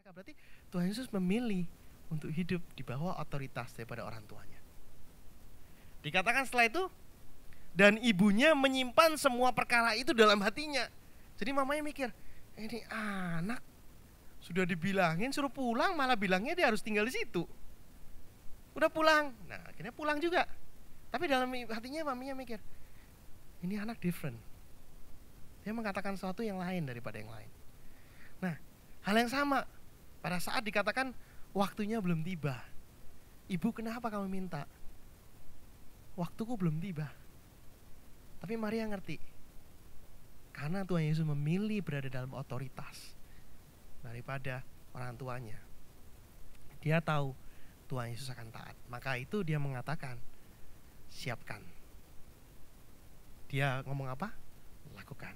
mereka. Berarti Tuhan Yesus memilih untuk hidup di bawah otoritas daripada orang tuanya. Dikatakan setelah itu, dan ibunya menyimpan semua perkara itu dalam hatinya. Jadi mamanya mikir, ini anak sudah dibilangin suruh pulang, malah bilangnya dia harus tinggal di situ. Udah pulang, nah akhirnya pulang juga. Tapi dalam hatinya mamanya mikir, ini anak different. Dia mengatakan sesuatu yang lain daripada yang lain. Nah, hal yang sama pada saat dikatakan waktunya belum tiba. Ibu, kenapa kamu minta? Waktuku belum tiba. Tapi Maria ngerti, karena Tuhan Yesus memilih berada dalam otoritas daripada orang tuanya. Dia tahu Tuhan Yesus akan taat. Maka itu dia mengatakan, siapkan. Dia ngomong apa? Lakukan.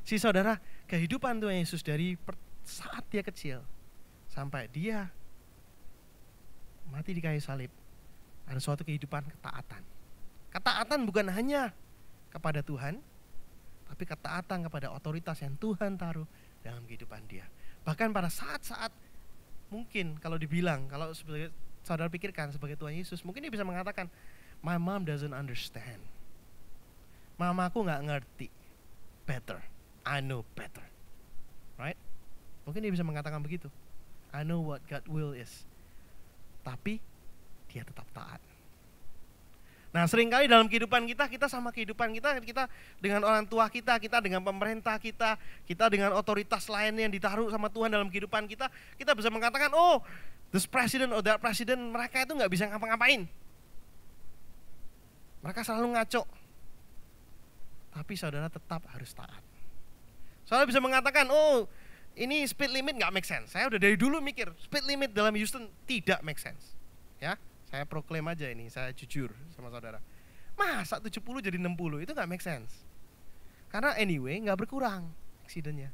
Si saudara, kehidupan Tuhan Yesus dari saat dia kecil sampai dia mati di kayu salib, ada suatu kehidupan ketaatan. Ketaatan bukan hanya kepada Tuhan, tapi ketaatan kepada otoritas yang Tuhan taruh dalam kehidupan dia. Bahkan pada saat-saat mungkin kalau dibilang, kalau sebagai saudara pikirkan sebagai Tuhan Yesus, mungkin dia bisa mengatakan, my mom doesn't understand. Mamaku gak ngerti. Better. I know better. Right? Mungkin dia bisa mengatakan begitu. I know what God will is. Tapi dia tetap taat. Nah, seringkali dalam kehidupan kita sama kehidupan kita dengan orang tua kita dengan pemerintah kita dengan otoritas lain yang ditaruh sama Tuhan dalam kehidupan kita bisa mengatakan, oh, this president or that president, mereka itu gak bisa ngapa-ngapain. Mereka selalu ngaco. Tapi saudara tetap harus taat. Saudara bisa mengatakan, oh, ini speed limit gak make sense. Saya udah dari dulu mikir, speed limit dalam Houston tidak make sense. Ya, saya proklaim aja ini, saya jujur sama saudara. Masa 70 jadi 60, itu gak make sense. Karena anyway gak berkurang accident-nya.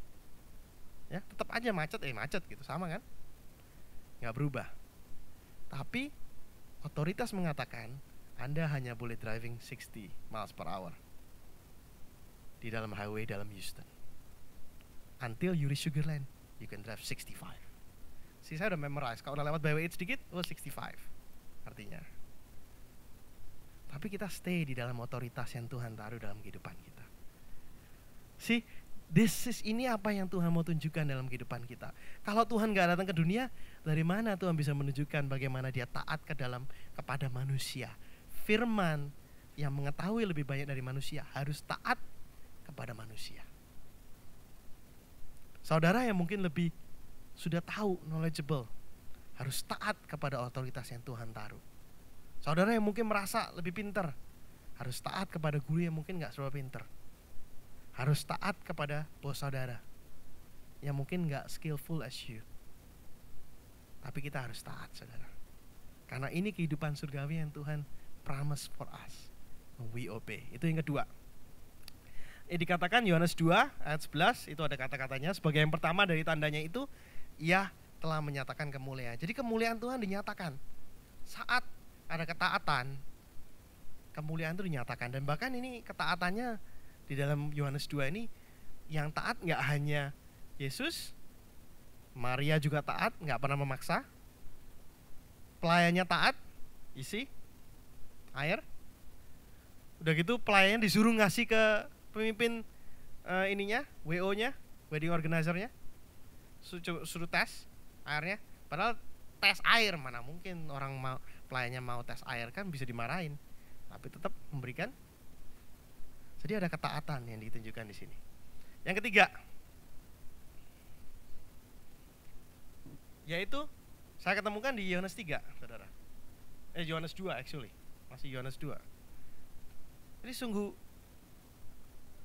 Ya, tetap aja macet gitu, sama kan? Gak berubah. Tapi otoritas mengatakan Anda hanya boleh driving 60 miles per hour di dalam highway dalam Houston. Until you reach Sugar Land, you can drive 65. Saya udah memorize, kalau udah lewat byway sedikit, 65 artinya. Tapi kita stay di dalam otoritas yang Tuhan taruh dalam kehidupan kita. Ini apa yang Tuhan mau tunjukkan dalam kehidupan kita. Kalau Tuhan gak datang ke dunia, dari mana Tuhan bisa menunjukkan bagaimana dia taat kepada manusia. Firman yang mengetahui lebih banyak dari manusia harus taat kepada manusia. Saudara yang mungkin lebih sudah tahu, knowledgeable, harus taat kepada otoritas yang Tuhan taruh. Saudara yang mungkin merasa lebih pintar, harus taat kepada guru yang mungkin gak seberapa pintar. Harus taat kepada bos saudara yang mungkin gak skillful as you. Tapi kita harus taat, saudara. Karena ini kehidupan surgawi yang Tuhan promise for us. We obey. Itu yang kedua. Dikatakan Yohanes 2 ayat 11, itu ada kata-katanya, sebagai yang pertama dari tandanya itu, ia telah menyatakan kemuliaan. Jadi kemuliaan Tuhan dinyatakan saat ada ketaatan, kemuliaan itu dinyatakan. Dan bahkan ini ketaatannya di dalam Yohanes 2 ini, yang taat gak hanya Yesus, Maria juga taat, gak pernah memaksa. Pelayannya taat, isi air. Udah gitu pelayannya disuruh ngasih ke pemimpin WO-nya, wedding organizer-nya, suruh tes airnya. Padahal tes air, mana mungkin orang pelayannya mau tes air, kan bisa dimarahin. Tapi tetap memberikan. Jadi ada ketaatan yang ditunjukkan di sini. Yang ketiga, yaitu saya ketemukan di Yohanes 3, saudara. Yohanes 2 actually, masih Yohanes 2. Jadi sungguh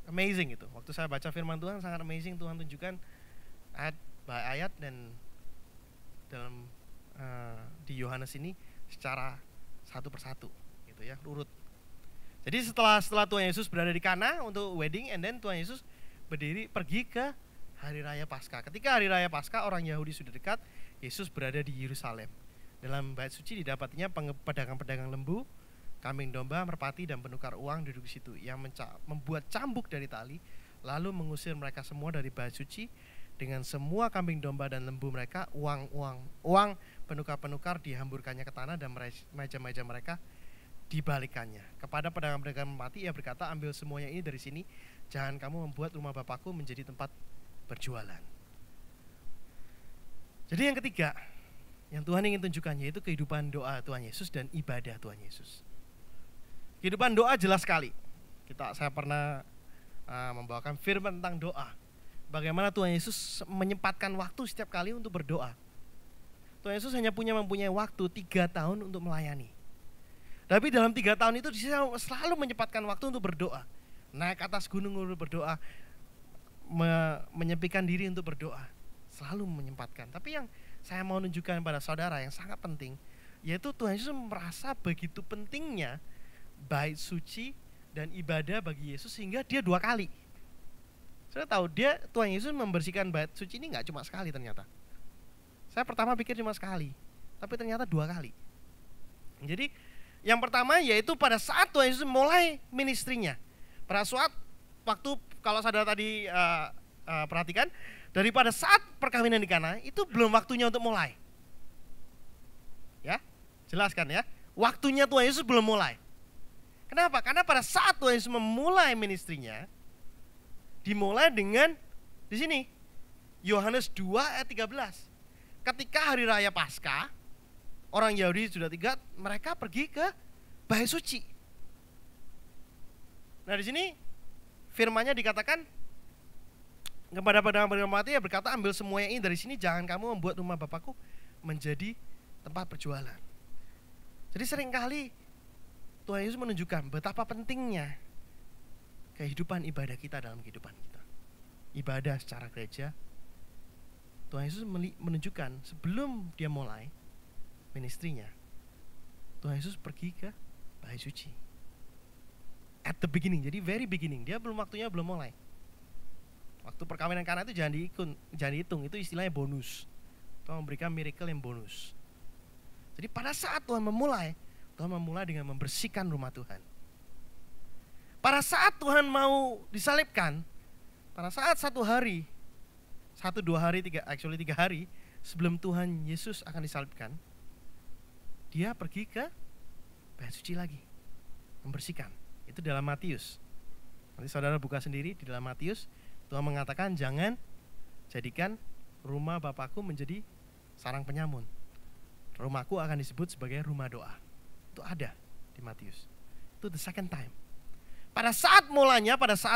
amazing itu. Waktu saya baca firman Tuhan sangat amazing. Tuhan tunjukkan ayat by ayat dan dalam di Yohanes ini secara satu persatu gitu ya, urut. Jadi setelah Tuhan Yesus berada di Kana untuk wedding, and then Tuhan Yesus pergi ke hari raya Paskah. Ketika hari raya Paskah orang Yahudi sudah dekat, Yesus berada di Yerusalem. Dalam bait suci didapatinya pedagang-pedagang lembu, kambing domba, merpati, dan penukar uang duduk di situ, yang membuat cambuk dari tali, lalu mengusir mereka semua dari bait suci dengan semua kambing domba dan lembu mereka, uang penukar-penukar dihamburkannya ke tanah dan meja-meja mereka dibalikannya. Kepada pedagang-pedagang mati ia berkata, ambil semuanya ini dari sini, jangan kamu membuat rumah Bapakku menjadi tempat berjualan. Jadi yang ketiga yang Tuhan ingin tunjukkan yaitu kehidupan doa Tuhan Yesus dan ibadah Tuhan Yesus. Kehidupan doa jelas sekali. Saya pernah membawakan firman tentang doa. Bagaimana Tuhan Yesus menyempatkan waktu setiap kali untuk berdoa. Tuhan Yesus hanya mempunyai waktu 3 tahun untuk melayani. Tapi dalam 3 tahun itu dia selalu menyempatkan waktu untuk berdoa. Naik ke atas gunung untuk berdoa, menyepikan diri untuk berdoa. Selalu menyempatkan. Tapi yang saya mau tunjukkan pada saudara yang sangat penting, yaitu Tuhan Yesus merasa begitu pentingnya bait suci dan ibadah bagi Yesus sehingga dia 2 kali. Saya tahu Tuhan Yesus membersihkan bait suci ini gak cuma sekali ternyata. Saya pertama pikir cuma sekali, tapi ternyata 2 kali. Jadi yang pertama yaitu pada saat Tuhan Yesus mulai ministrinya. Pada saat waktu, kalau saudara tadi perhatikan, daripada saat perkawinan di Kana itu belum waktunya untuk mulai. Ya, jelaskan ya. Waktunya Tuhan Yesus belum mulai. Kenapa? Karena pada saat Tuhan Yesus memulai ministrinya, dimulai dengan di sini Yohanes 2 ayat 13. Ketika hari raya Paskah, orang Yahudi sudah 3, mereka pergi ke bait suci. Nah, di sini firman-Nya dikatakan kepada pedagang-pedagang mati ya berkata, ambil semuanya ini dari sini, jangan kamu membuat rumah Bapakku menjadi tempat berjualan. Jadi seringkali Tuhan Yesus menunjukkan betapa pentingnya kehidupan ibadah kita dalam kehidupan kita. Ibadah secara gereja, Tuhan Yesus menunjukkan sebelum dia mulai ministrinya, Tuhan Yesus pergi ke bait suci. At the beginning, jadi very beginning, dia waktunya belum mulai. Waktu perkawinan Kana itu jangan dihitung, itu istilahnya bonus. Tuhan memberikan miracle yang bonus. Jadi pada saat Tuhan memulai dengan membersihkan rumah Tuhan. Pada saat Tuhan mau disalibkan, pada saat 1 hari, 1-2 hari, 3 hari sebelum Tuhan Yesus akan disalibkan, dia pergi ke bait suci lagi, membersihkan. Itu dalam Matius. Nanti saudara buka sendiri di dalam Matius. Tuhan mengatakan jangan jadikan rumah Bapakku menjadi sarang penyamun. Rumahku akan disebut sebagai rumah doa. Itu ada di Matius. Itu the second time. Pada saat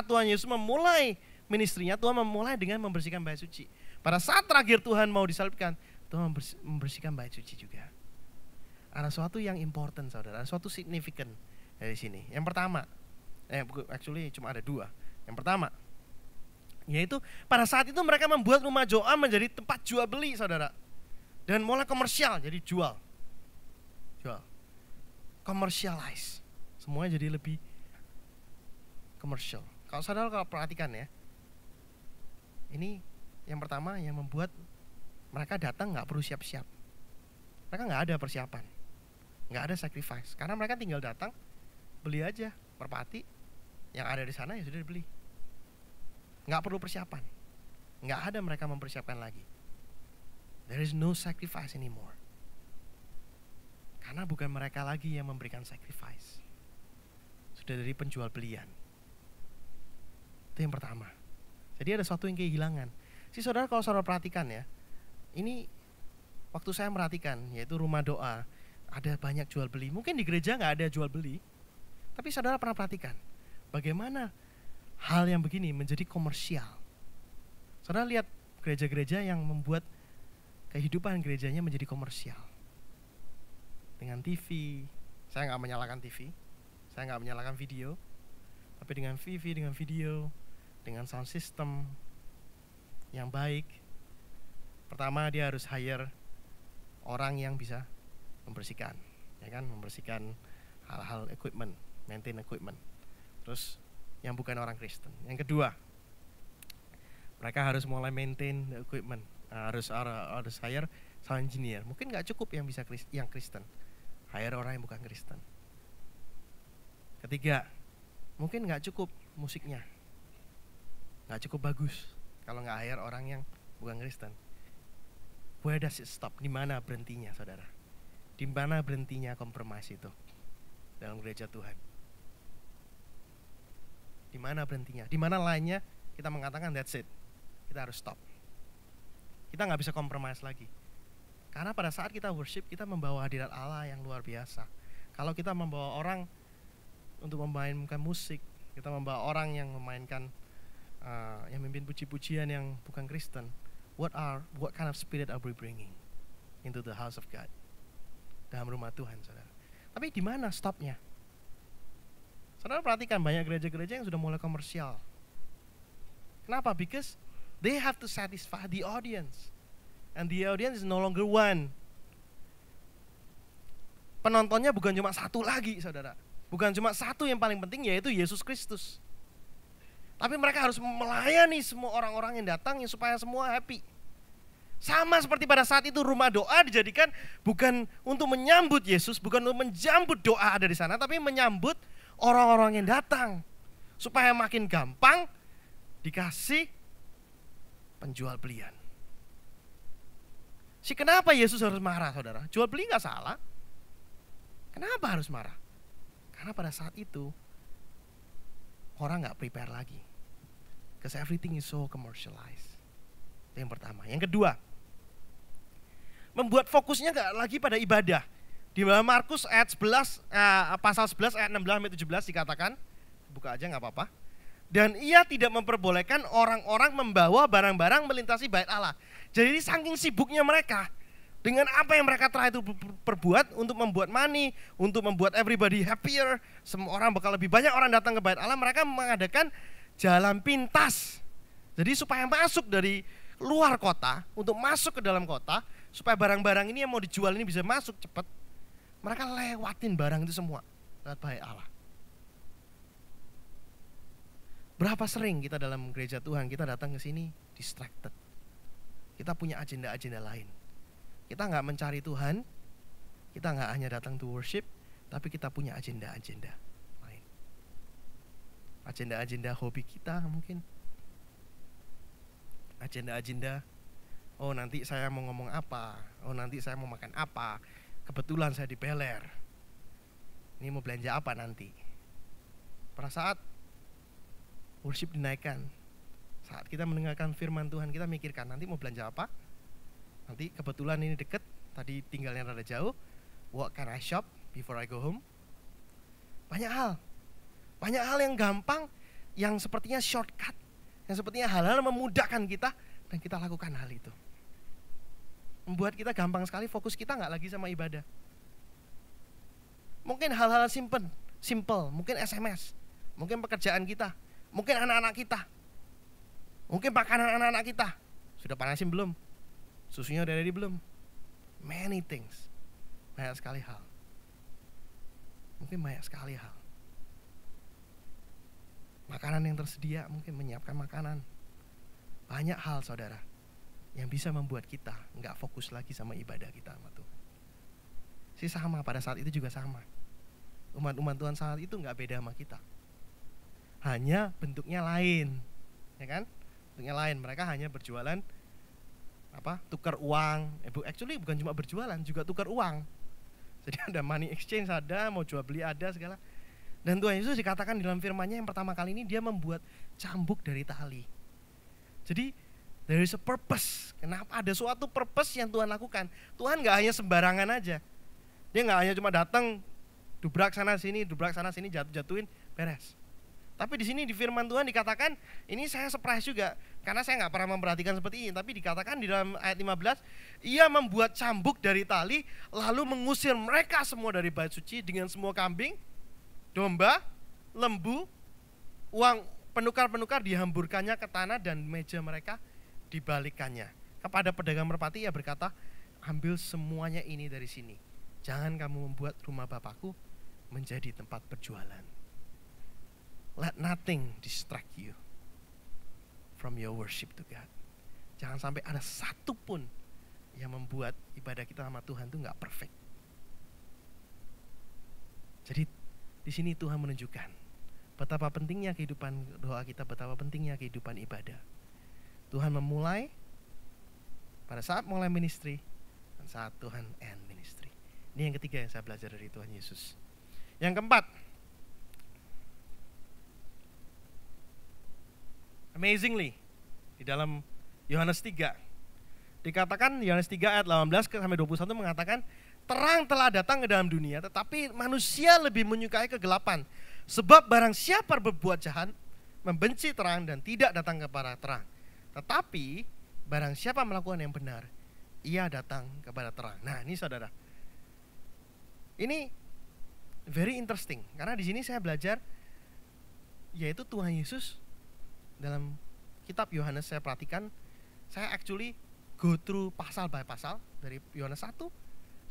Tuhan Yesus memulai ministrinya, Tuhan memulai dengan membersihkan bait suci. Pada saat terakhir Tuhan mau disalibkan, Tuhan membersihkan bait suci juga. Ada sesuatu yang important saudara, ada sesuatu signifikan dari sini. Yang pertama, cuma ada 2. Yang pertama, yaitu pada saat itu mereka membuat rumah doa menjadi tempat jual beli saudara. Dan mulai komersial, jadi jual. Commercialize. Semuanya jadi lebih komersial. Kalau saudara perhatikan ya, ini yang pertama yang membuat mereka datang gak perlu siap-siap. Mereka gak ada persiapan, gak ada sacrifice. Karena mereka tinggal datang, beli aja merpati, yang ada di sana ya sudah dibeli. Gak perlu persiapan, gak ada mereka mempersiapkan lagi. There is no sacrifice anymore. Karena bukan mereka lagi yang memberikan sacrifice, sudah dari penjual belian. Itu yang pertama. Jadi ada sesuatu yang kehilangan. Saudara kalau saudara perhatikan ya, ini waktu saya merhatikan yaitu rumah doa, ada banyak jual beli. Mungkin di gereja gak ada jual beli, tapi saudara pernah perhatikan bagaimana hal yang begini menjadi komersial. Saudara lihat gereja-gereja yang membuat kehidupan gerejanya menjadi komersial. Dengan TV, saya gak menyalahkan TV, saya gak menyalahkan video, tapi dengan TV, dengan video, dengan sound system yang baik. Pertama dia harus hire orang yang bisa membersihkan, ya kan, membersihkan hal-hal equipment, maintain equipment. Terus yang bukan orang Kristen. Yang kedua, mereka harus mulai maintain the equipment, harus hire sound engineer. Mungkin nggak cukup yang bisa yang Kristen, hire orang yang bukan Kristen. Ketiga, mungkin nggak cukup musiknya, nggak cukup bagus kalau nggak hire orang yang bukan Kristen. Where does it stop? Di mana berhentinya, saudara? Di mana berhentinya kompromis itu dalam gereja Tuhan? Di mana berhentinya? Di mana lainnya kita mengatakan that's it. Kita harus stop. Kita nggak bisa kompromis lagi. Karena pada saat kita worship, kita membawa hadirat Allah yang luar biasa. Kalau kita membawa orang untuk memainkan musik, kita membawa orang yang memainkan, yang memimpin puji-pujian yang bukan Kristen, what kind of spirit are we bringing into the house of God, dalam rumah Tuhan, saudara? Tapi di mana stopnya? Saudara perhatikan banyak gereja-gereja yang sudah mulai komersial. Kenapa? Because they have to satisfy the audience. And the audience is no longer one. Penontonnya bukan cuma satu lagi, saudara. Bukan cuma satu yang paling penting, yaitu Yesus Kristus. Tapi mereka harus melayani semua orang-orang yang datang supaya semua happy. Sama seperti pada saat itu rumah doa dijadikan bukan untuk menyambut Yesus, bukan untuk menjambut doa ada di sana, tapi menyambut orang-orang yang datang. Supaya makin gampang dikasih penjual belian. Kenapa Yesus harus marah, saudara? Jual beli gak salah. Kenapa harus marah? Karena pada saat itu orang gak prepare lagi. Because everything is so commercialized. Itu yang pertama. Yang kedua, membuat fokusnya gak lagi pada ibadah. Di dalam Markus ayat 11, pasal 11 ayat 16-17 dikatakan, buka aja gak apa-apa. Dan ia tidak memperbolehkan orang-orang membawa barang-barang melintasi bait Allah. Jadi saking sibuknya mereka dengan apa yang mereka telah itu perbuat untuk membuat money, untuk membuat everybody happier, semua orang bakal lebih banyak orang datang ke bait Allah, mereka mengadakan jalan pintas. Jadi supaya masuk dari luar kota, untuk masuk ke dalam kota, supaya barang-barang ini yang mau dijual ini bisa masuk cepat, mereka lewatin barang itu semua lewat bait Allah. Berapa sering kita dalam gereja Tuhan, kita datang ke sini distracted. Kita punya agenda-agenda lain. Kita nggak mencari Tuhan, kita nggak hanya datang to worship, tapi kita punya agenda-agenda lain. Agenda-agenda hobi kita mungkin. Agenda-agenda, oh nanti saya mau ngomong apa, oh nanti saya mau makan apa, kebetulan saya di Beler. Ini mau belanja apa nanti. Pada saat worship dinaikkan, saat kita mendengarkan firman Tuhan, kita mikirkan nanti mau belanja apa, nanti kebetulan ini deket, tadi tinggalnya rada jauh, what can I shop before I go home. Banyak hal yang gampang, yang sepertinya shortcut, yang sepertinya hal-hal memudahkan kita, dan kita lakukan hal itu. Membuat kita gampang sekali, fokus kita gak lagi sama ibadah. Mungkin hal-hal simple, mungkin SMS, mungkin pekerjaan kita, mungkin anak-anak kita, mungkin makanan anak-anak kita. Sudah panasin belum? Susunya udah ready belum? Many things. Banyak sekali hal. Mungkin banyak sekali hal. Makanan yang tersedia, mungkin menyiapkan makanan. Banyak hal, saudara, yang bisa membuat kita gak fokus lagi sama ibadah kita sama Tuhan. Sama pada saat itu juga sama. Umat-umat Tuhan saat itu gak beda sama kita. Hanya bentuknya lain, ya kan? Bentuknya lain, mereka hanya berjualan tukar uang. Actually bukan cuma berjualan, juga tukar uang. Jadi ada money exchange, ada mau jual beli, ada segala. Dan Tuhan Yesus dikatakan di dalam firman-Nya yang pertama kali ini dia membuat cambuk dari tali. Jadi there is a purpose. Kenapa? Ada suatu purpose yang Tuhan lakukan. Tuhan gak hanya sembarangan aja. Dia gak hanya cuma datang dubrak sana sini jatuh-jatuhin, beres. Tapi di sini di firman Tuhan dikatakan, ini saya surprise juga, karena saya nggak pernah memperhatikan seperti ini. Tapi dikatakan di dalam ayat 15, ia membuat cambuk dari tali, lalu mengusir mereka semua dari bait suci dengan semua kambing, domba, lembu, uang penukar-penukar dihamburkannya ke tanah dan meja mereka dibalikannya. Kepada pedagang merpati ia berkata, ambil semuanya ini dari sini. Jangan kamu membuat rumah Bapakku menjadi tempat berjualan. Let nothing distract you from your worship to God. Jangan sampai ada satu pun yang membuat ibadah kita sama Tuhan itu nggak perfect. Jadi di sini Tuhan menunjukkan betapa pentingnya kehidupan doa kita, betapa pentingnya kehidupan ibadah. Tuhan memulai pada saat mulai ministry dan saat Tuhan end ministry. Ini yang ketiga yang saya belajar dari Tuhan Yesus. Yang keempat, amazingly, di dalam Yohanes 3 dikatakan, Yohanes 3 ayat 18 sampai 21 mengatakan, terang telah datang ke dalam dunia, tetapi manusia lebih menyukai kegelapan. Sebab barang siapa berbuat jahat, membenci terang dan tidak datang kepada terang. Tetapi barang siapa melakukan yang benar, ia datang kepada terang. Nah, ini saudara, ini very interesting, karena di sini saya belajar, yaitu Tuhan Yesus dalam kitab Yohanes saya perhatikan, saya actually go through pasal by pasal dari Yohanes 1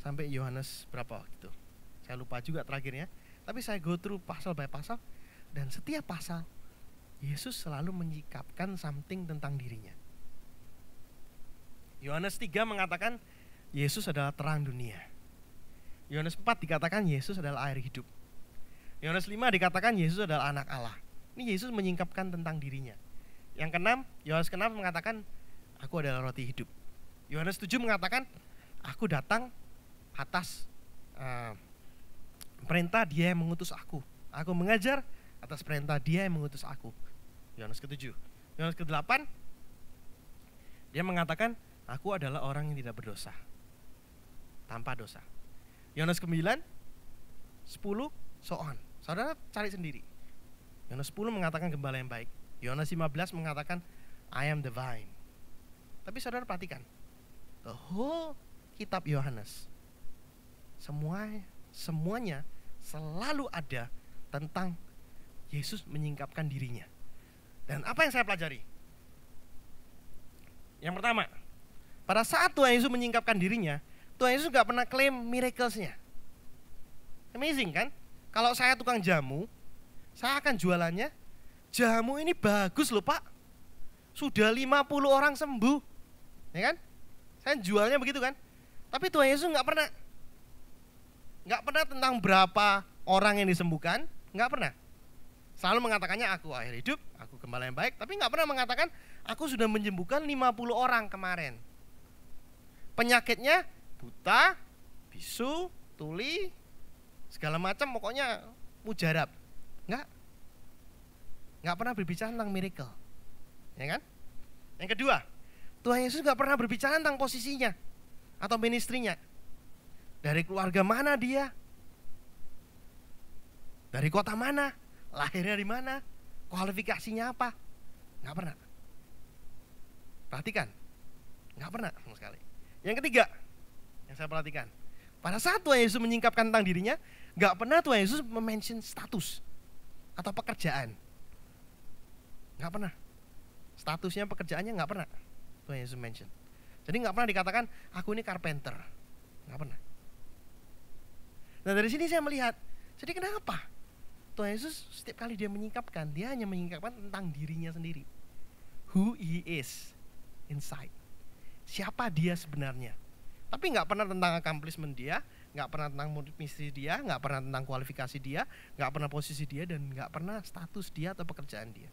sampai Yohanes berapa gitu. Saya lupa juga terakhirnya, tapi saya go through pasal by pasal, dan setiap pasal Yesus selalu menyikapkan something tentang dirinya. Yohanes 3 mengatakan Yesus adalah terang dunia. Yohanes 4 dikatakan Yesus adalah air hidup. Yohanes 5 dikatakan Yesus adalah anak Allah. Ini Yesus menyingkapkan tentang dirinya. Yang keenam, Yohanes ke-6 mengatakan aku adalah roti hidup. Yohanes 7 mengatakan aku datang atas perintah Dia yang mengutus aku. Aku mengajar atas perintah Dia yang mengutus aku. Yohanes ke-7. Yohanes ke-8 dia mengatakan aku adalah orang yang tidak berdosa, tanpa dosa. Yohanes ke-9, 10, so on. Saudara cari sendiri. Yohanes 10 mengatakan gembala yang baik. Yohanes 15 mengatakan I am the vine. Tapi saudara perhatikan, the whole kitab Yohanes, semuanya selalu ada tentang Yesus menyingkapkan dirinya. Dan apa yang saya pelajari? Yang pertama, pada saat Tuhan Yesus menyingkapkan dirinya, Tuhan Yesus gak pernah klaim miracles-nya. Amazing kan? Kalau saya tukang jamu, saya akan jualannya, jamu ini bagus loh Pak, sudah 50 orang sembuh, ya kan? Saya jualnya begitu kan? Tapi Tuhan Yesus gak pernah tentang berapa orang yang disembuhkan, gak pernah. Selalu mengatakannya aku air hidup, aku gembala yang baik, tapi gak pernah mengatakan aku sudah menyembuhkan 50 orang kemarin. Penyakitnya buta, bisu, tuli, segala macam, pokoknya mujarab. Nggak pernah berbicara tentang miracle, ya kan? Yang kedua, Tuhan Yesus nggak pernah berbicara tentang posisinya atau ministrinya. Dari keluarga mana dia, dari kota mana, lahirnya di mana, kualifikasinya apa, nggak pernah. Perhatikan, nggak pernah sama sekali. Yang ketiga, yang saya perhatikan, pada saat Tuhan Yesus menyingkapkan tentang dirinya, nggak pernah Tuhan Yesus mention status atau pekerjaan. Nggak pernah. Statusnya, pekerjaannya nggak pernah Tuhan Yesus mention. Jadi nggak pernah dikatakan aku ini carpenter, nggak pernah. Nah dari sini saya melihat, jadi kenapa Tuhan Yesus setiap kali dia menyingkapkan, dia hanya menyingkapkan tentang dirinya sendiri. Who he is inside. Siapa dia sebenarnya. Tapi nggak pernah tentang accomplishment dia, nggak pernah tentang misi dia, nggak pernah tentang kualifikasi dia, nggak pernah posisi dia, dan nggak pernah status dia atau pekerjaan dia.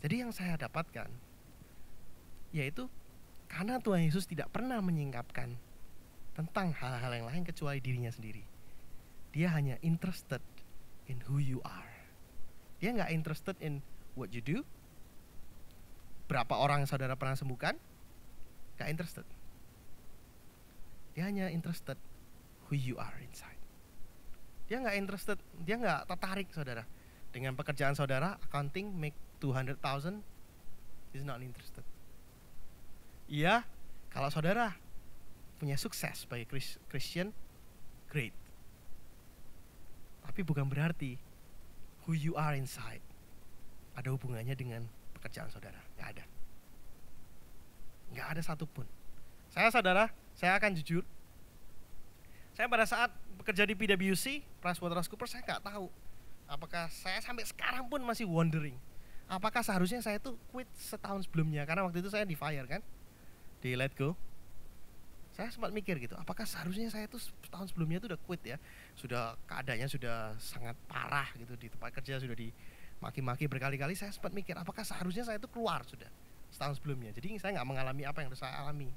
Jadi yang saya dapatkan, yaitu karena Tuhan Yesus tidak pernah menyingkapkan tentang hal-hal yang lain kecuali dirinya sendiri. Dia hanya interested in who you are. Dia nggak interested in what you do. Berapa orang yang saudara pernah sembuhkan? Nggak interested. Dia hanya interested who you are inside. Dia nggak interested, dia nggak tertarik saudara dengan pekerjaan saudara, accounting make 200,000, he's not interested. Iya, kalau saudara punya sukses sebagai Christian, great. Tapi bukan berarti who you are inside ada hubungannya dengan pekerjaan saudara. Nggak ada. Nggak ada satupun. Saudara, saya akan jujur. Saya pada saat bekerja di PwC, PricewaterhouseCoopers, saya nggak tahu. Apakah saya sampai sekarang pun masih wondering. Apakah seharusnya saya tuh quit setahun sebelumnya. Karena waktu itu saya di fire kan. Di let go. Saya sempat mikir gitu, apakah seharusnya saya tuh setahun sebelumnya tuh udah quit ya. Sudah keadaannya sudah sangat parah gitu, di tempat kerja sudah dimaki-maki berkali-kali. Saya sempat mikir, apakah seharusnya saya tuh keluar sudah setahun sebelumnya. Jadi saya nggak mengalami apa yang saya alami.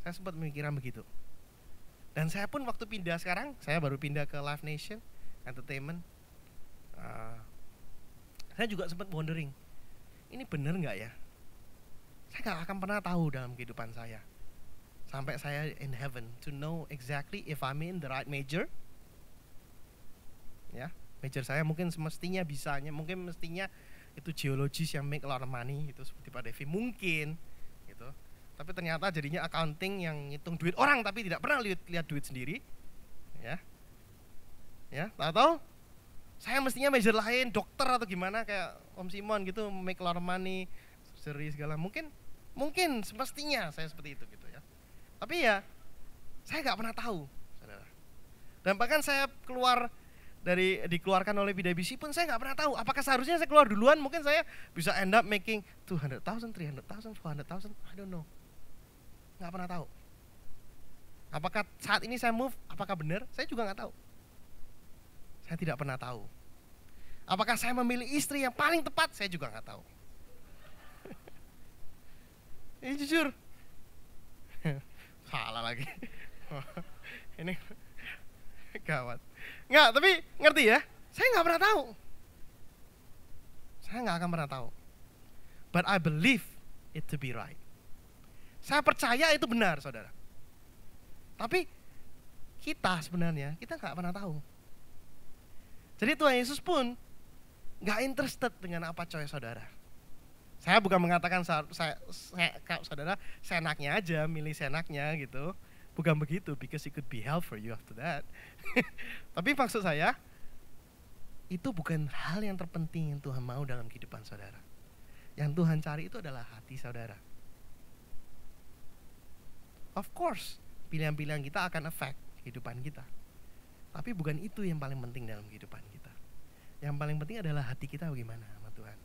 Saya sempat memikirkan begitu. Dan saya pun waktu pindah sekarang, saya baru pindah ke Live Nation Entertainment. Saya juga sempat wondering, ini benar nggak ya? Saya nggak akan pernah tahu dalam kehidupan saya sampai saya in heaven to know exactly if I'm in the right major. Ya, major saya mungkin semestinya bisanya, mungkin mestinya itu geologis yang make a lot of money, itu seperti Pak Devi mungkin, gitu. Tapi ternyata jadinya accounting yang ngitung duit orang tapi tidak pernah lihat duit sendiri, ya, tahu? Saya mestinya major lain, dokter atau gimana kayak Om Simon gitu, make a lot of money, surgery segala, mungkin semestinya saya seperti itu gitu ya. Tapi ya, saya nggak pernah tahu, saudara. Dan bahkan saya dikeluarkan oleh PwC pun saya nggak pernah tahu. Apakah seharusnya saya keluar duluan? Mungkin saya bisa end up making 200,000, 300,000, 400,000, I don't know. Nggak pernah tahu. Apakah saat ini saya move, apakah benar? Saya juga nggak tahu. Saya tidak pernah tahu. Apakah saya memilih istri yang paling tepat? Saya juga nggak tahu. Ini jujur. Salah lagi. Ini gawat. Nggak, tapi ngerti ya? Saya nggak pernah tahu. Saya nggak akan pernah tahu. But I believe it to be right. Saya percaya itu benar, saudara. Tapi kita sebenarnya, kita nggak pernah tahu. Jadi Tuhan Yesus pun nggak interested dengan apa choice saudara. Saya bukan mengatakan saudara seenaknya aja, milih seenaknya gitu. Bukan begitu, because it could be hell for you after that. Tapi maksud saya, itu bukan hal yang terpenting yang Tuhan mau dalam kehidupan saudara. Yang Tuhan cari itu adalah hati saudara. Of course, pilihan-pilihan kita akan affect kehidupan kita. Tapi bukan itu yang paling penting dalam kehidupan kita. Yang paling penting adalah hati kita bagaimana sama Tuhan.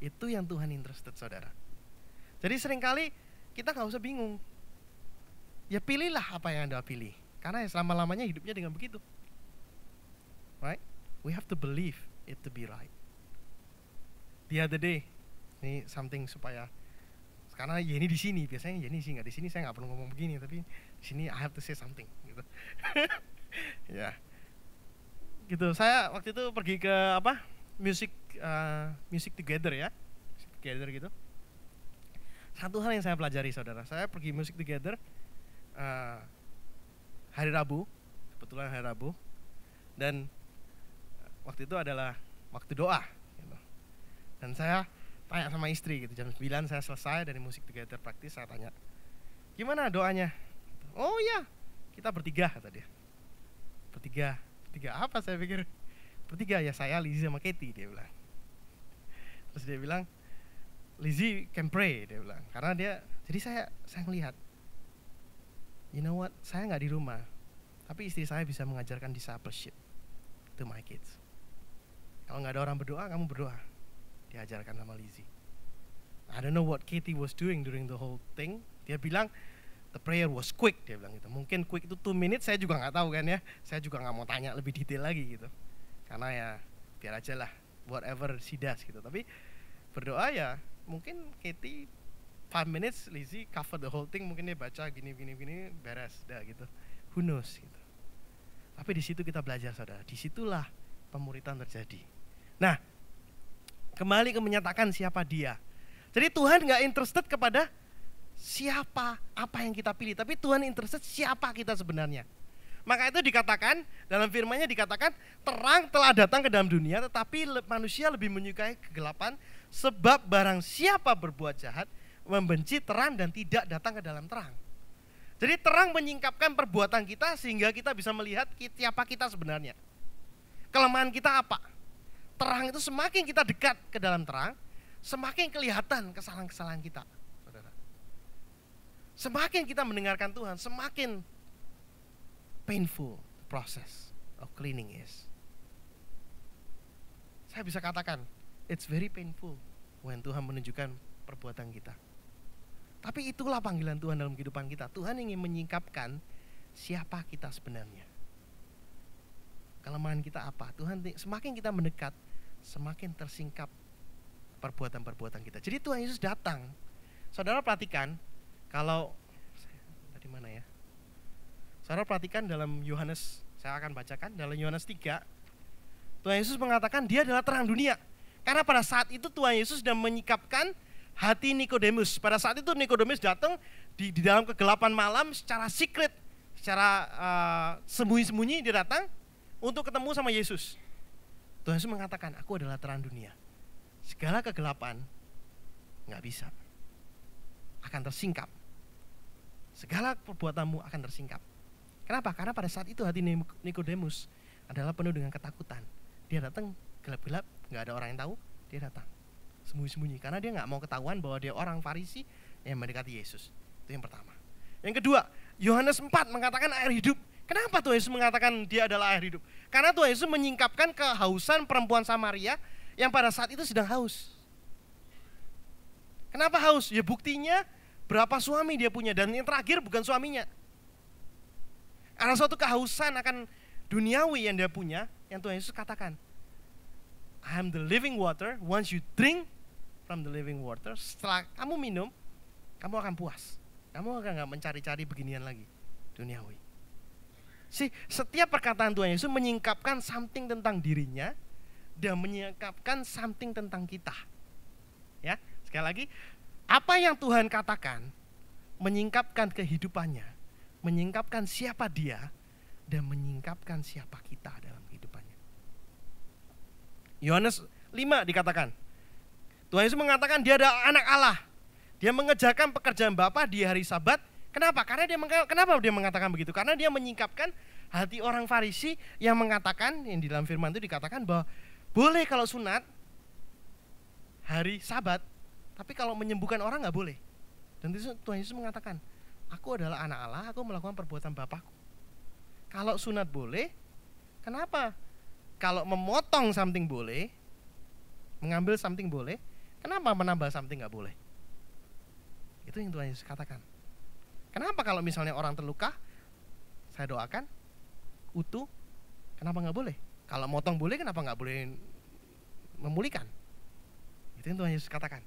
Itu yang Tuhan interested, saudara. Jadi seringkali kita gak usah bingung. Ya pilihlah apa yang Anda pilih. Karena selama-lamanya hidupnya dengan begitu. Right? We have to believe it to be right. The other day, ini something supaya, karena Yeni di sini, biasanya Yeni sih nggak di sini, saya nggak perlu ngomong begini, tapi di sini I have to say something, gitu. Ya, gitu. Saya waktu itu pergi ke music together ya, music together gitu. Satu hal yang saya pelajari, saudara, saya pergi music together hari Rabu, kebetulan hari Rabu, dan waktu itu adalah waktu doa, gitu. Dan saya tanya sama istri gitu, jam 9 saya selesai dari musik together praktis, saya tanya, gimana doanya? Oh ya, kita bertiga, kata dia. Bertiga apa, saya pikir bertiga ya, saya, Lizzie sama Katie, dia bilang. Terus dia bilang, Lizzie can pray, dia bilang, karena dia, jadi saya ngelihat, you know what, saya nggak di rumah, tapi istri saya bisa mengajarkan discipleship to my kids. Kalau nggak ada orang berdoa, kamu berdoa. Diajarkan sama Lizzie. I don't know what Katie was doing during the whole thing. Dia bilang the prayer was quick, dia bilang gitu. Mungkin quick itu 2 minutes, saya juga nggak tahu kan ya. Saya juga nggak mau tanya lebih detail lagi gitu. Karena ya biar aja lah, whatever she does gitu. Tapi berdoa ya mungkin Katie 5 minutes, Lizzie cover the whole thing. Mungkin dia baca gini beres, dah gitu. Who knows gitu. Tapi di situ kita belajar, saudara. Disitulah pemuritan terjadi. Nah, kembali ke menyatakan siapa dia. Jadi Tuhan gak interested kepada siapa, apa yang kita pilih. Tapi Tuhan interested siapa kita sebenarnya. Maka itu dikatakan, dalam firman-Nya dikatakan, terang telah datang ke dalam dunia, tetapi manusia lebih menyukai kegelapan, sebab barang siapa berbuat jahat, membenci terang dan tidak datang ke dalam terang. Jadi terang menyingkapkan perbuatan kita, sehingga kita bisa melihat siapa kita sebenarnya. Kelemahan kita apa? Terang itu semakin kita dekat ke dalam terang, semakin kelihatan kesalahan-kesalahan kita, saudara. Semakin kita mendengarkan Tuhan, semakin painful process of cleaning is. Saya bisa katakan, it's very painful when Tuhan menunjukkan perbuatan kita. Tapi itulah panggilan Tuhan dalam kehidupan kita. Tuhan ingin menyingkapkan siapa kita sebenarnya. Kelemahan kita apa? Tuhan semakin kita mendekat, semakin tersingkap perbuatan-perbuatan kita. Jadi Tuhan Yesus datang. Saudara perhatikan, kalau tadi di mana ya? Saudara perhatikan dalam Yohanes, saya akan bacakan dalam Yohanes 3. Tuhan Yesus mengatakan dia adalah terang dunia. Karena pada saat itu Tuhan Yesus sudah menyikapkan hati Nikodemus. Pada saat itu Nikodemus datang di dalam kegelapan malam secara secret, secara sembunyi-sembunyi dia datang untuk ketemu sama Yesus. Tuhan Yesus mengatakan, aku adalah terang dunia. Segala kegelapan nggak bisa, akan tersingkap. Segala perbuatanmu akan tersingkap. Kenapa? Karena pada saat itu hati Nikodemus adalah penuh dengan ketakutan. Dia datang gelap-gelap, nggak ada orang yang tahu, dia datang sembunyi-sembunyi karena dia nggak mau ketahuan bahwa dia orang Farisi yang mendekati Yesus. Itu yang pertama. Yang kedua, Yohanes 4 mengatakan air hidup. Kenapa Tuhan Yesus mengatakan dia adalah air hidup? Karena Tuhan Yesus menyingkapkan kehausan perempuan Samaria yang pada saat itu sedang haus. Kenapa haus? Ya buktinya berapa suami dia punya, dan yang terakhir bukan suaminya. Ada suatu kehausan akan duniawi yang dia punya, yang Tuhan Yesus katakan, I am the living water, once you drink from the living water, setelah kamu minum, kamu akan puas. Kamu akan gak mencari-cari beginian lagi, duniawi. Setiap perkataan Tuhan Yesus menyingkapkan something tentang dirinya, dan menyingkapkan something tentang kita. Ya, sekali lagi, apa yang Tuhan katakan menyingkapkan kehidupannya, menyingkapkan siapa dia, dan menyingkapkan siapa kita dalam kehidupannya. Yohanes 5 dikatakan, Tuhan Yesus mengatakan dia adalah anak Allah. Dia mengerjakan pekerjaan Bapa di hari Sabat. Kenapa? Kenapa dia mengatakan begitu? Karena dia menyingkapkan hati orang Farisi yang mengatakan, yang di dalam firman itu dikatakan bahwa boleh kalau sunat hari Sabat, tapi kalau menyembuhkan orang nggak boleh. Dan Tuhan Yesus mengatakan, aku adalah anak Allah, aku melakukan perbuatan Bapakku. Kalau sunat boleh, kenapa? Kalau memotong something boleh, mengambil something boleh, kenapa menambah something nggak boleh? Itu yang Tuhan Yesus katakan. Kenapa kalau misalnya orang terluka, saya doakan, utuh, kenapa nggak boleh? Kalau motong boleh, kenapa nggak boleh memulihkan? Itu yang Tuhan Yesus katakan.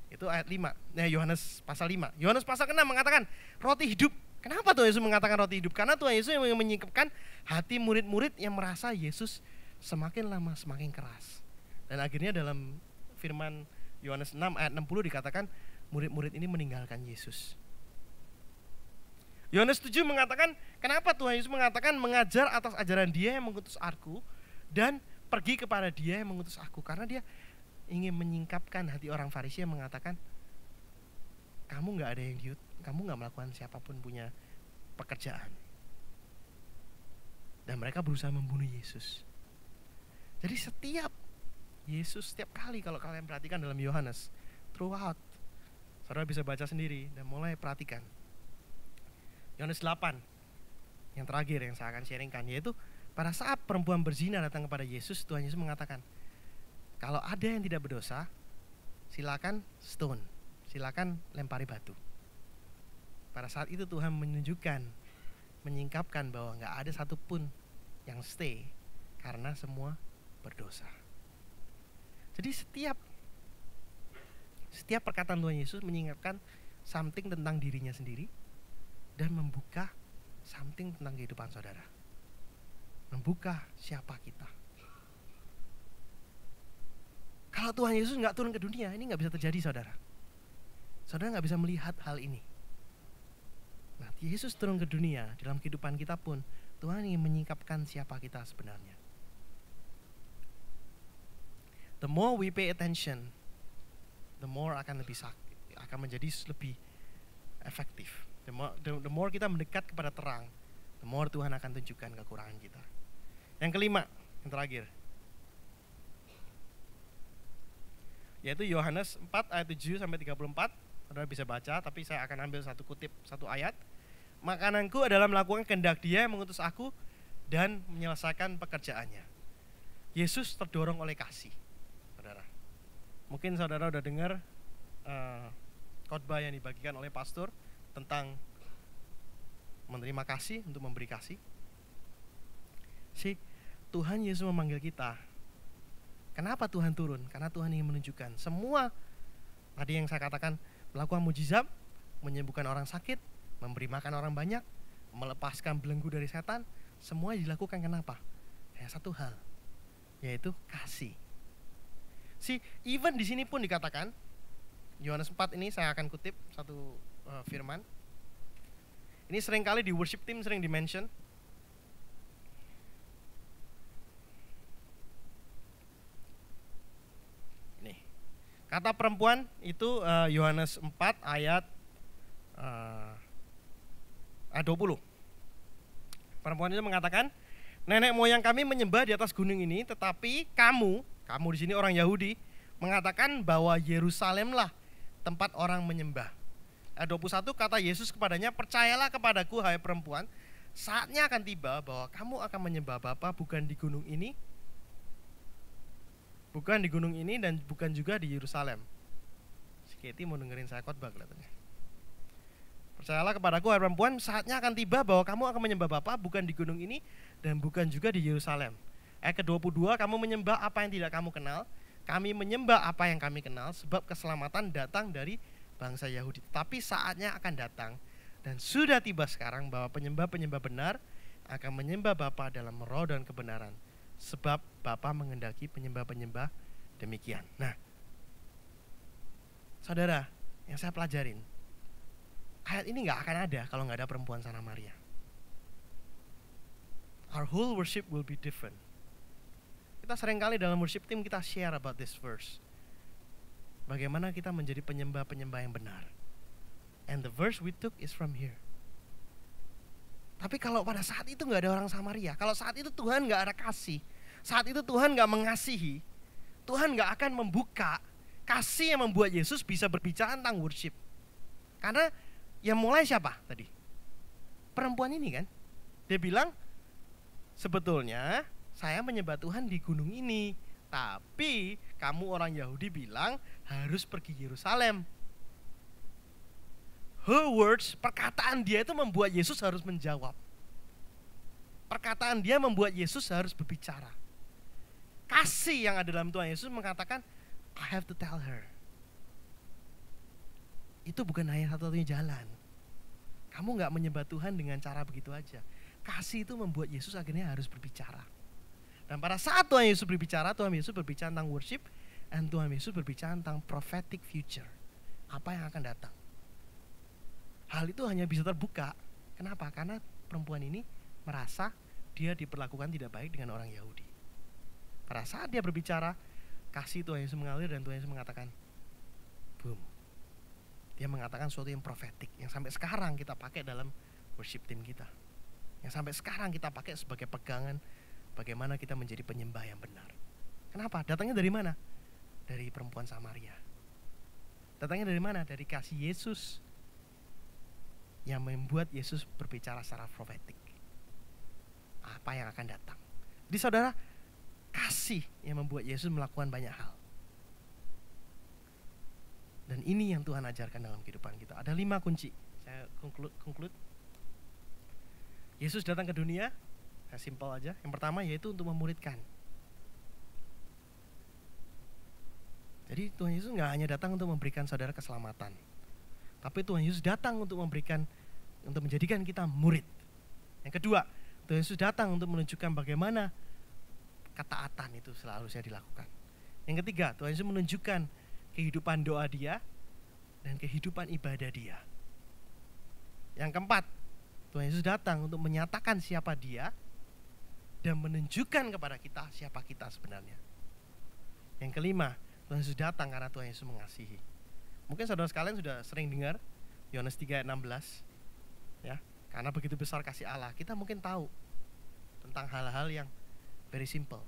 Itu ayat 5, Yohanes pasal 5. Yohanes pasal 6 mengatakan roti hidup. Kenapa Tuhan Yesus mengatakan roti hidup? Karena Tuhan Yesus yang menyingkapkan hati murid-murid yang merasa Yesus semakin lama semakin keras. Dan akhirnya dalam firman Yohanes 6 ayat 60 dikatakan murid-murid ini meninggalkan Yesus. Yohanes 7 mengatakan, kenapa Tuhan Yesus mengatakan mengajar atas ajaran dia yang mengutus aku dan pergi kepada dia yang mengutus aku. Karena dia ingin menyingkapkan hati orang Farisi yang mengatakan, kamu gak ada yang kamu gak melakukan siapapun punya pekerjaan. Dan mereka berusaha membunuh Yesus. Jadi setiap kali kalau kalian perhatikan dalam Yohanes, throughout, saudara bisa baca sendiri dan mulai perhatikan. Yohanes 8 yang terakhir yang saya akan sharingkan, yaitu pada saat perempuan berzina datang kepada Yesus, Tuhan Yesus mengatakan, kalau ada yang tidak berdosa, silakan stone, silakan lempari batu. Pada saat itu Tuhan menunjukkan, menyingkapkan bahwa gak ada satupun yang stay, karena semua berdosa. Jadi setiap perkataan Tuhan Yesus menyingkapkan something tentang dirinya sendiri, dan membuka something tentang kehidupan saudara. Membuka siapa kita. Kalau Tuhan Yesus gak turun ke dunia, ini gak bisa terjadi saudara. Saudara gak bisa melihat hal ini. Nah, Yesus turun ke dunia, dalam kehidupan kita pun Tuhan ingin menyingkapkan siapa kita sebenarnya. The more we pay attention, the more akan menjadi lebih efektif. The more kita mendekat kepada terang, the more Tuhan akan tunjukkan kekurangan kita. Yang kelima, yang terakhir, yaitu Yohanes 4 ayat 7 sampai 34. Saudara bisa baca, tapi saya akan ambil satu ayat. Makananku adalah melakukan kehendak Dia yang mengutus aku dan menyelesaikan pekerjaannya. Yesus terdorong oleh kasih, saudara. Mungkin saudara udah dengar khotbah yang dibagikan oleh pastor tentang menerima kasih untuk memberi kasih. Tuhan Yesus memanggil kita. Kenapa Tuhan turun? Karena Tuhan ingin menunjukkan semua tadi yang saya katakan, melakukan mujizat, menyembuhkan orang sakit, memberi makan orang banyak, melepaskan belenggu dari setan, semua dilakukan kenapa? Hanya satu hal, yaitu kasih. Even di sini pun dikatakan, Yohanes 4 ini saya akan kutip satu firman. Ini seringkali di worship team sering di-mention. Ini. Kata perempuan itu Yohanes 4 ayat 20. Perempuan itu mengatakan, nenek moyang kami menyembah di atas gunung ini, tetapi kamu di sini orang Yahudi, mengatakan bahwa Yerusalemlah tempat orang menyembah. Ayat 21, kata Yesus kepadanya, percayalah kepadaku hai perempuan, saatnya akan tiba bahwa kamu akan menyembah Bapa bukan di gunung ini, dan bukan juga di Yerusalem. Si Katie mau dengerin saya khotbah kelihatannya. Percayalah kepadaku hai perempuan, saatnya akan tiba bahwa kamu akan menyembah Bapa bukan di gunung ini dan bukan juga di Yerusalem. Ayat ke-22, kamu menyembah apa yang tidak kamu kenal, kami menyembah apa yang kami kenal, sebab keselamatan datang dari bangsa Yahudi. Tapi saatnya akan datang dan sudah tiba sekarang bahwa penyembah-penyembah benar akan menyembah Bapa dalam roh dan kebenaran, sebab Bapa menghendaki penyembah-penyembah demikian. Nah, saudara, yang saya pelajarin, ayat ini gak akan ada kalau gak ada perempuan Sana Maria. Our whole worship will be different. Kita seringkali dalam worship team kita share about this verse. Bagaimana kita menjadi penyembah-penyembah yang benar. And the verse we took is from here. Tapi kalau pada saat itu gak ada orang Samaria, kalau saat itu Tuhan gak ada kasih, saat itu Tuhan gak mengasihi, Tuhan gak akan membuka kasih yang membuat Yesus bisa berbicara tentang worship. Karena yang mulai siapa tadi? Perempuan ini kan. Dia bilang, sebetulnya saya menyembah Tuhan di gunung ini, tapi kamu orang Yahudi bilang harus pergi Yerusalem. Her words, perkataan dia itu membuat Yesus harus menjawab. Perkataan dia membuat Yesus harus berbicara. Kasih yang ada dalam Tuhan Yesus mengatakan, I have to tell her. Itu bukan hanya satu-satunya jalan. Kamu gak menyembah Tuhan dengan cara begitu aja. Kasih itu membuat Yesus akhirnya harus berbicara. Dan pada saat Tuhan Yesus berbicara tentang worship, dan Tuhan Yesus berbicara tentang prophetic future. Apa yang akan datang. Hal itu hanya bisa terbuka. Kenapa? Karena perempuan ini merasa dia diperlakukan tidak baik dengan orang Yahudi. Pada saat dia berbicara, kasih Tuhan Yesus mengalir dan Tuhan Yesus mengatakan, boom. Dia mengatakan sesuatu yang profetik, yang sampai sekarang kita pakai dalam worship team kita. Yang sampai sekarang kita pakai sebagai pegangan bagaimana kita menjadi penyembah yang benar. Kenapa? Datangnya dari mana? Dari perempuan Samaria. Datangnya dari mana? Dari kasih Yesus yang membuat Yesus berbicara secara profetik. Apa yang akan datang. Jadi saudara, kasih yang membuat Yesus melakukan banyak hal. Dan ini yang Tuhan ajarkan dalam kehidupan kita. Ada 5 kunci. Saya conclude. Yesus datang ke dunia, simpel aja. Yang pertama yaitu untuk memuridkan. Jadi Tuhan Yesus gak hanya datang untuk memberikan saudara keselamatan. Tapi Tuhan Yesus datang untuk menjadikan kita murid. Yang kedua, Tuhan Yesus datang untuk menunjukkan bagaimana ketaatan itu seharusnya dilakukan. Yang ketiga, Tuhan Yesus menunjukkan kehidupan doa dia dan kehidupan ibadah dia. Yang keempat, Tuhan Yesus datang untuk menyatakan siapa dia dan menunjukkan kepada kita siapa kita sebenarnya. Yang kelima, Tuhan Yesus datang karena Tuhan Yesus mengasihi. Mungkin saudara sekalian sudah sering dengar Yohanes 3 ayat 16. Ya, karena begitu besar kasih Allah, kita mungkin tahu tentang hal-hal yang very simple.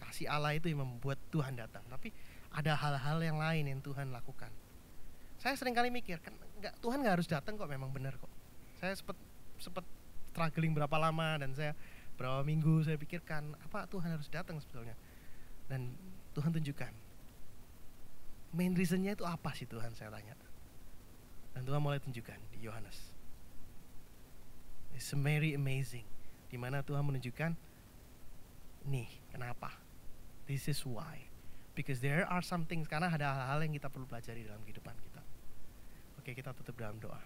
Kasih Allah itu yang membuat Tuhan datang, tapi ada hal-hal yang lain yang Tuhan lakukan. Saya sering kali mikir, Tuhan gak harus datang kok, memang benar kok. Saya sempat struggling berapa lama dan saya berapa minggu saya pikirkan apa Tuhan harus datang sebetulnya. Dan Tuhan tunjukkan. Main reasonnya itu apa sih Tuhan, saya tanya. Dan Tuhan mulai tunjukkan di Yohanes. It's very amazing. Di mana Tuhan menunjukkan, nih kenapa. This is why. Because there are some things, karena ada hal-hal yang kita perlu pelajari dalam kehidupan kita. Oke, kita tutup dalam doa.